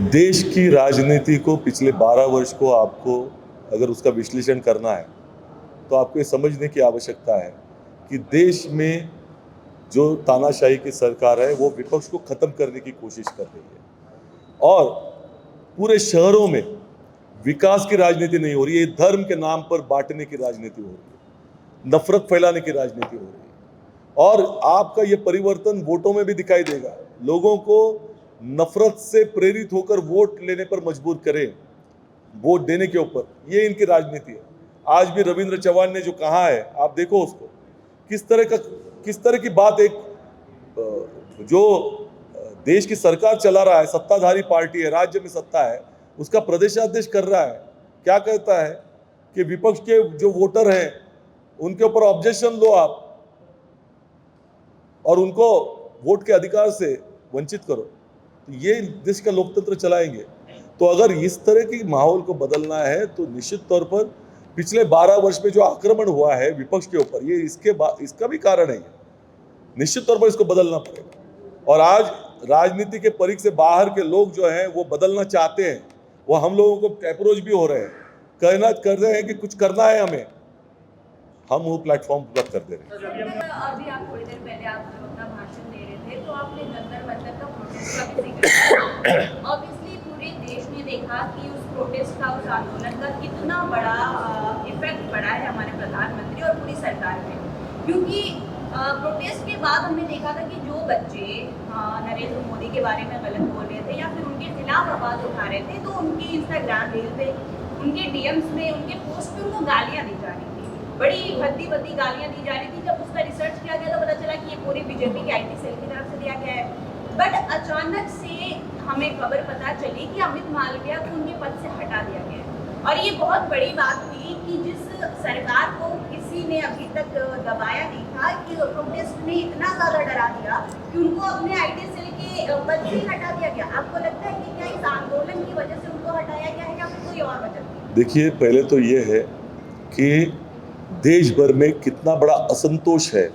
देश की राजनीति को पिछले 12 वर्ष को आपको अगर उसका विश्लेषण करना है तो आपको ये समझने की आवश्यकता है कि देश में जो तानाशाही की सरकार है वो विपक्ष को खत्म करने की कोशिश कर रही है और पूरे शहरों में विकास की राजनीति नहीं हो रही है, धर्म के नाम पर बांटने की राजनीति हो रही है, नफरत फैलाने की राजनीति हो रही है। और आपका ये परिवर्तन वोटों में भी दिखाई देगा। लोगों को नफरत से प्रेरित होकर वोट लेने पर मजबूर करें, वोट देने के ऊपर, ये इनकी राजनीति है। आज भी रविंद्र चौहान ने जो कहा है, आप देखो उसको, किस तरह की बात एक जो देश की सरकार चला रहा है, सत्ताधारी पार्टी है, राज्य में सत्ता है, उसका प्रदेशाध्यक्ष कर रहा है। क्या कहता है कि विपक्ष के जो वोटर हैं उनके ऊपर ऑब्जेक्शन लो आप और उनको वोट के अधिकार से वंचित करो, तो ये देश का लोकतंत्र चलाएंगे। तो अगर इस तरह की माहौल को बदलना है तो निश्चित तौर पर पिछले 12 वर्ष में जो आक्रमण हुआ है विपक्ष के ऊपर, ये इसका भी कारण है। निश्चित तौर पर इसको बदलना पड़ेगा। और आज राजनीति के परिघ से बाहर के लोग जो हैं वो बदलना चाहते हैं, वो हम लोगों को अप्रोच भी हो रहे हैं, कहना कर रहे हैं कि कुछ करना है हमें, हम वो प्लेटफॉर्म उपलब्ध कर दे रहे हैं। अभी आप थोड़ी देर पहले आप जब अपना भाषण दे रहे थे तो आपने जंतर मंतर का प्रोटेस्ट का भी जिक्र किया। ऑब्वियसली पूरे देश ने देखा कि उस प्रोटेस्ट का, उस आंदोलन का कितना बड़ा इफेक्ट पड़ा है हमारे प्रधानमंत्री और पूरी सरकार पे, क्योंकि प्रोटेस्ट के बाद हमने देखा था कि जो बच्चे नरेंद्र मोदी के बारे में गलत बोल रहे थे या फिर उनके खिलाफ आवाज उठा रहे थे, तो उनके इंस्टाग्राम रील पे, उनके डीएम्स में, उनके पोस्ट पे उनको गालियां दी जा रही थी, बड़ी भद्दी भद्दी गालियां दी जा रही थी। जब उसका रिसर्च किया गया तो पता चला कि ये पूरी बीजेपी के आईटी सेल की तरफ से दिया गया है। बट अचानक से हमें खबर पता चली कि अमित मालविया को उनके पद से हटा दिया गया है। और ये बहुत बड़ी बात थी कि जिस सरकार को किसी ने अभी तक दबाया नहीं था, कि प्रोटेस्ट ने इतना ज्यादा डरा दिया कि उनको अपने आईटी सेल के पद से हटा दिया गया। आपको लगता है कि क्या इस आंदोलन की वजह से उनको हटाया गया है या फिर कोई और वजह थी? देखिए, पहले तो ये है कि देश भर में कितना बड़ा असंतोष है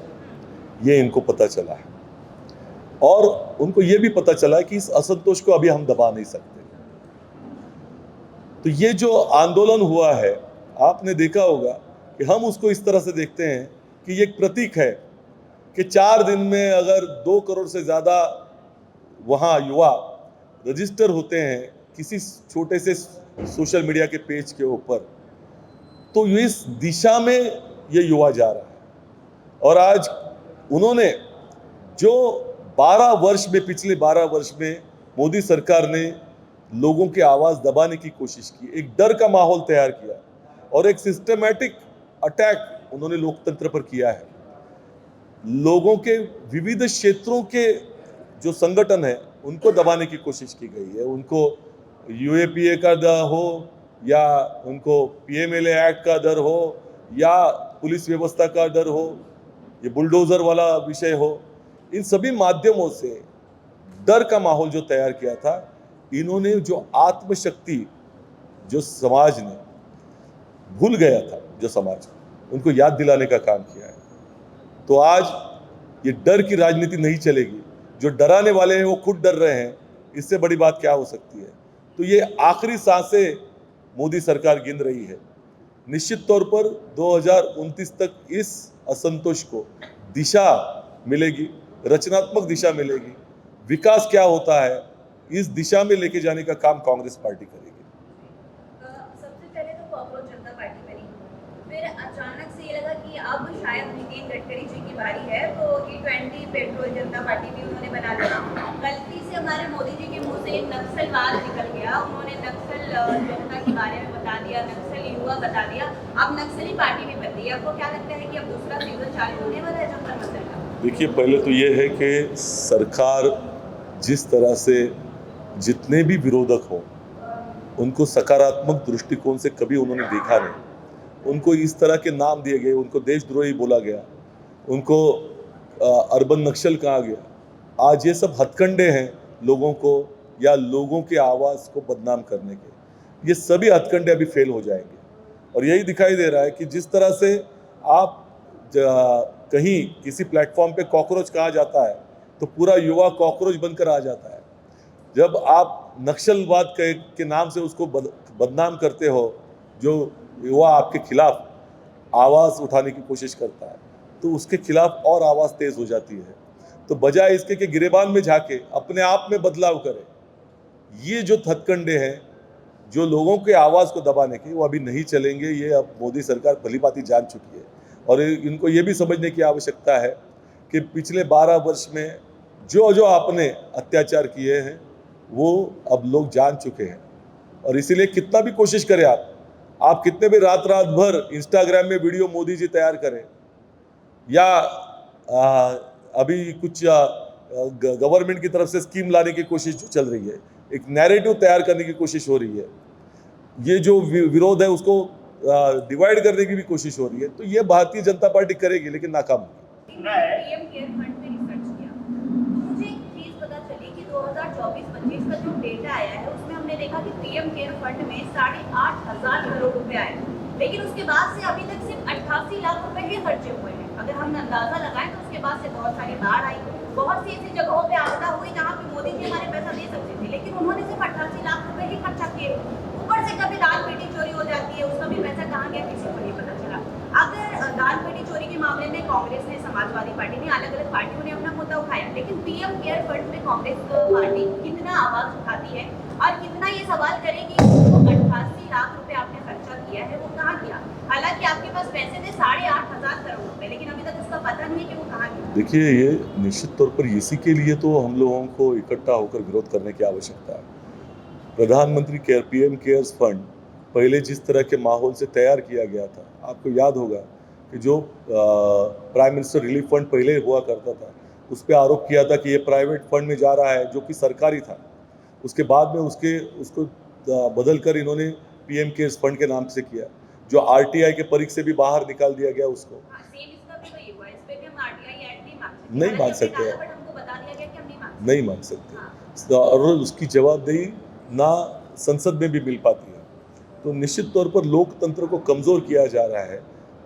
ये इनको पता चला है, और उनको ये भी पता चला है कि इस असंतोष को अभी हम दबा नहीं सकते। तो ये जो आंदोलन हुआ है, आपने देखा होगा कि हम उसको इस तरह से देखते हैं कि ये एक प्रतीक है कि 4 दिन में अगर 2 करोड़ से ज़्यादा वहाँ युवा रजिस्टर होते हैं किसी छोटे से सोशल मीडिया के पेज के ऊपर, तो इस दिशा में ये युवा जा रहा है। और आज उन्होंने जो 12 वर्ष में, पिछले 12 वर्ष में मोदी सरकार ने लोगों की आवाज़ दबाने की कोशिश की, एक डर का माहौल तैयार किया और एक सिस्टमैटिक अटैक उन्होंने लोकतंत्र पर किया है। लोगों के विविध क्षेत्रों के जो संगठन है उनको दबाने की कोशिश की गई है। उनको यूएपीए का डर हो या उनको पीएमएलए एक्ट का डर हो या पुलिस व्यवस्था का डर हो, ये बुलडोजर वाला विषय हो, इन सभी माध्यमों से डर का माहौल जो तैयार किया था, इन्होंने जो आत्मशक्ति जो समाज ने भूल गया था, जो समाज उनको याद दिलाने का काम किया है। तो आज ये डर की राजनीति नहीं चलेगी। जो डराने वाले हैं वो खुद डर रहे हैं, इससे बड़ी बात क्या हो सकती है। तो ये आखिरी सांसें मोदी सरकार गिन रही है। निश्चित तौर पर 2029 तक इस असंतोष को दिशा मिलेगी, रचनात्मक दिशा मिलेगी। विकास क्या होता है इस दिशा में लेके जाने का काम कांग्रेस पार्टी करेगी। सबसे पहले तो कॉकरोच जनता पार्टी बनी, फिर अचानक से ये लगा कि अब शायद नितिन गडकरी जी की बारी है, तो G20 पेट्रोल जनता पार्टी भी उन्होंने बना लिया। गलती से हमारे मोदी जी के मुंह से नक्सलवाद निकल गया, उन्होंने नक्सल जनता के बारे में बता दिया, नक्सल युवा बता दिया, अब नक्सली पार्टी भी बन रही है। आपको क्या लगता है कि अब दूसरा सीजन चालू होने वाला है जंतर मंतर का? देखिए, पहले तो ये है कि सरकार जिस तरह से जितने भी विरोधक हों उनको सकारात्मक दृष्टिकोण से कभी उन्होंने देखा नहीं। उनको इस तरह के नाम दिए गए, उनको देशद्रोही बोला गया, उनको अर्बन नक्सल कहा गया। आज ये सब हथकंडे हैं लोगों को या लोगों की आवाज़ को बदनाम करने के। ये सभी हथकंडे अभी फेल हो जाएंगे। और यही दिखाई दे रहा है कि जिस तरह से आप कहीं किसी प्लेटफॉर्म पे कॉकरोच कहा जाता है तो पूरा युवा कॉकरोच बनकर आ जाता है। जब आप नक्सलवाद के नाम से उसको बदनाम करते हो, जो युवा आपके खिलाफ आवाज़ उठाने की कोशिश करता है, तो उसके खिलाफ और आवाज़ तेज़ हो जाती है। तो बजाय इसके कि गिरेबान में जाके अपने आप में बदलाव करें, ये जो हथकंडे हैं जो लोगों के आवाज़ को दबाने के, वो अभी नहीं चलेंगे। ये अब मोदी सरकार भलीभांति जान चुकी है और इनको ये भी समझने की आवश्यकता है कि पिछले 12 वर्ष में जो जो आपने अत्याचार किए हैं वो अब लोग जान चुके हैं। और इसीलिए कितना भी कोशिश करें आप कितने भी रात भर इंस्टाग्राम में वीडियो मोदी जी तैयार करें, या अभी कुछ गवर्नमेंट की तरफ से स्कीम लाने की कोशिश जो चल रही है, एक नैरेटिव तैयार करने की कोशिश हो रही है, ये जो विरोध है उसको डिवाइड करने की भी कोशिश हो रही है, तो ये भारतीय जनता पार्टी करेगी लेकिन नाकाम होगी। पीएम केयर फंड पे रिसर्च किया, मुझे एक चीज पता चली कि 2024-25 का जो डेटा आया है उसमें हमने देखा कि पीएम केयर फंड में 8,500 करोड़ रुपए आए, लेकिन उसके बाद से अभी तक सिर्फ 88 लाख रुपए ही खर्चे हुए हैं। अगर हम अंदाजा लगाएं तो उसके बाद से बहुत सारी बाढ़ आई, बहुत सी ऐसी जगहों पे आपदा हुई जहाँ पे मोदी जी हमारे पैसा दे सकते थे, लेकिन उन्होंने सिर्फ 88 लाख रुपए ही खर्चा किए। ऊपर से कभी दान पेटी चोरी हो जाती है, उसका भी पैसा कहाँ गया किसी को नहीं पता चला। अगर दान पेटी चोरी के मामले में कांग्रेस ने, समाजवादी पार्टी ने, अलग अलग पार्टियों ने अपना मुद्दा उठाया, लेकिन पीएम केयर फंड में कांग्रेस पार्टी कितना आवाज उठाती है और कितना ये सवाल करेगी कि वो 88 लाख रुपए आपने खर्चा किया है वो कहाँ किया। हालांकि आपके पास पैसे थे 8,500 करोड़ रुपए, लेकिन अभी तक उसका पता नहीं है कि वो कहाँ गया। देखिए, ये निश्चित तौर पर इसी के लिए तो हम लोगों को इकट्ठा होकर विरोध करने की आवश्यकता है। प्रधानमंत्री केयर, पीएम केयर्स फंड पहले जिस तरह के माहौल से तैयार किया गया था, आपको याद होगा कि जो प्राइम मिनिस्टर रिलीफ फंड पहले हुआ करता था, उस पर आरोप किया था कि ये प्राइवेट फंड में जा रहा है जो कि सरकारी था। उसके बाद में उसको बदल कर इन्होंने पीएम केयर्स फंड के नाम से किया, जो आरटीआई के परीक्षा से भी बाहर निकाल दिया गया उसको। नहीं मान सकते, नहीं मान सकते, और उसकी जवाबदेही ना संसद में भी मिल पाती है। तो निश्चित तौर पर लोकतंत्र को कमज़ोर किया जा रहा है,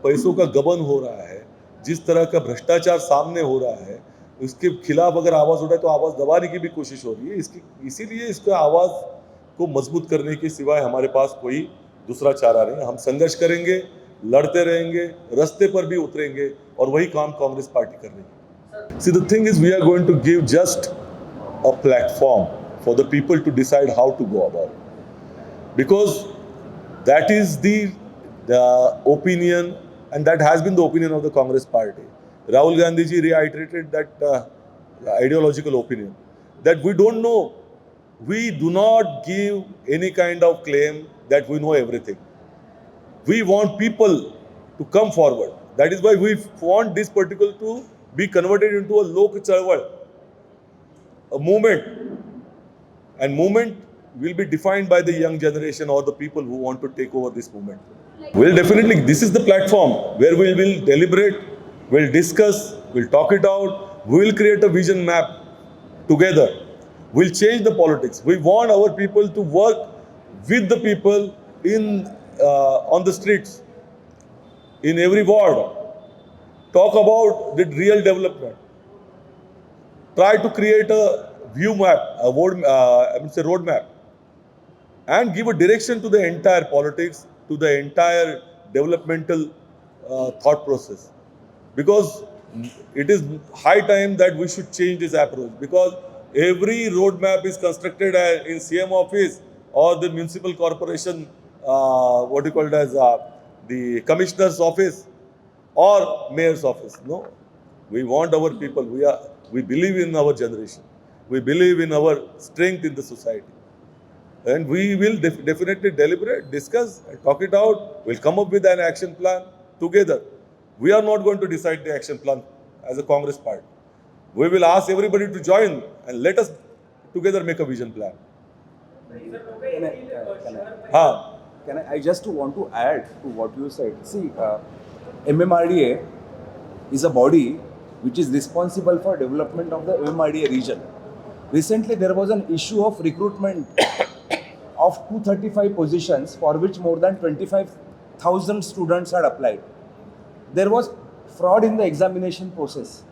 पैसों का गबन हो रहा है, जिस तरह का भ्रष्टाचार सामने हो रहा है, उसके खिलाफ अगर आवाज़ उठाए तो आवाज़ दबाने की भी कोशिश हो रही है। इसीलिए इसका आवाज़ को मजबूत करने के सिवाय हमारे पास कोई दूसरा चारा नहीं। हम संघर्ष करेंगे, लड़ते रहेंगे, रास्ते पर भी उतरेंगे, और वही काम कांग्रेस पार्टी कर रही है। See, the thing is, we are going to give just a platform for the people to decide how to go about it, because that is the opinion, and that has been the opinion of the Congress party. Rahul Gandhi ji reiterated that ideological opinion, that we don't know, we do not give any kind of claim that we know everything. We want people to come forward. That is why we want this particular to be converted into a lok charwal, a movement, and movement will be defined by the young generation or the people who want to take over this movement. Well, definitely, this is the platform where we will deliberate, we'll discuss, we'll talk it out, we will create a vision map together. We'll change the politics. We want our people to work with the people on the streets, in every ward. Talk about the real development. Try to create a view map, road map, and give a direction to the entire politics, to the entire developmental thought process. Because it is high time that we should change this approach, because every roadmap is constructed in CM office or the municipal corporation, the commissioner's office or mayor's office. No, we want our people. We believe in our generation. We believe in our strength in the society. And we will definitely deliberate, discuss, talk it out. We'll come up with an action plan together. We are not going to decide the action plan as a Congress party. We will ask everybody to join and let us together make a vision plan. I just want to add to what you said. See, MMRDA is a body which is responsible for development of the MMRDA region. Recently, there was an issue of recruitment of 235 positions for which more than 25,000 students had applied. There was fraud in the examination process.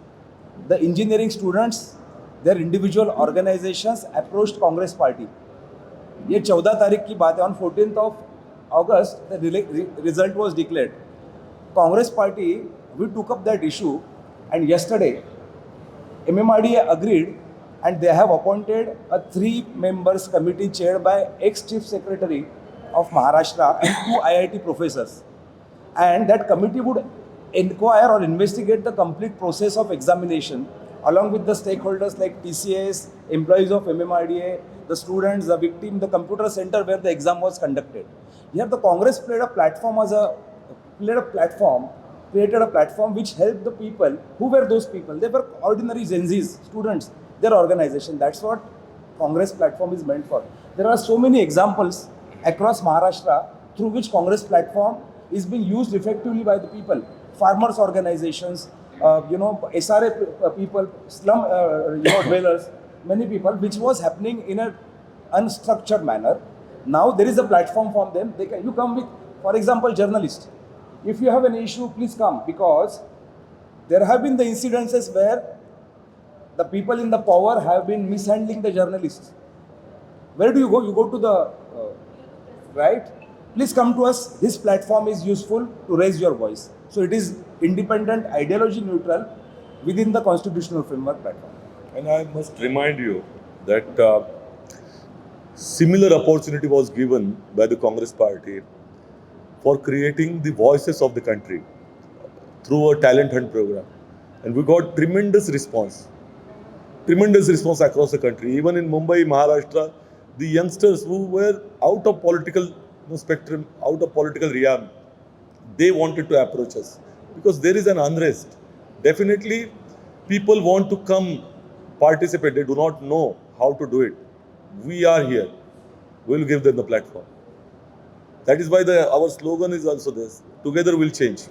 The engineering students, their individual organizations approached Congress party ये 14 तारीख की बात है. On 14th of August, the result was declared. Congress party, we took up that issue, and yesterday MMRDA agreed, and they have appointed a 3 members committee chaired by ex-chief secretary of Maharashtra and 2 IIT professors. And that committee would inquire or investigate the complete process of examination along with the stakeholders like TCS, employees of MMRDA, the students, the victim, the computer center where the exam was conducted. Here the Congress created a platform which helped the people. Who were those people? They were ordinary Gen Zs, students, their organization. That's what Congress platform is meant for. There are so many examples across Maharashtra through which Congress platform is being used effectively by the people. Farmers organizations, SRA people, slum dwellers, many people, which was happening in an unstructured manner. Now there is a platform for them. You come with, for example, journalists. If you have an issue, please come, because there have been the incidences where the people in the power have been mishandling the journalists. Where do you go? You go to the right? Please come to us. This platform is useful to raise your voice. So it is independent, ideology neutral within the constitutional framework platform. And I must remind you that similar opportunity was given by the Congress party for creating the voices of the country through a talent hunt program. And we got tremendous response across the country. Even in Mumbai, Maharashtra, the youngsters who were out of political spectrum, out of political realm, they wanted to approach us because there is an unrest. Definitely, people want to come participate. They do not know how to do it. We are here. We will give them the platform. That is why our slogan is also this: together we'll change.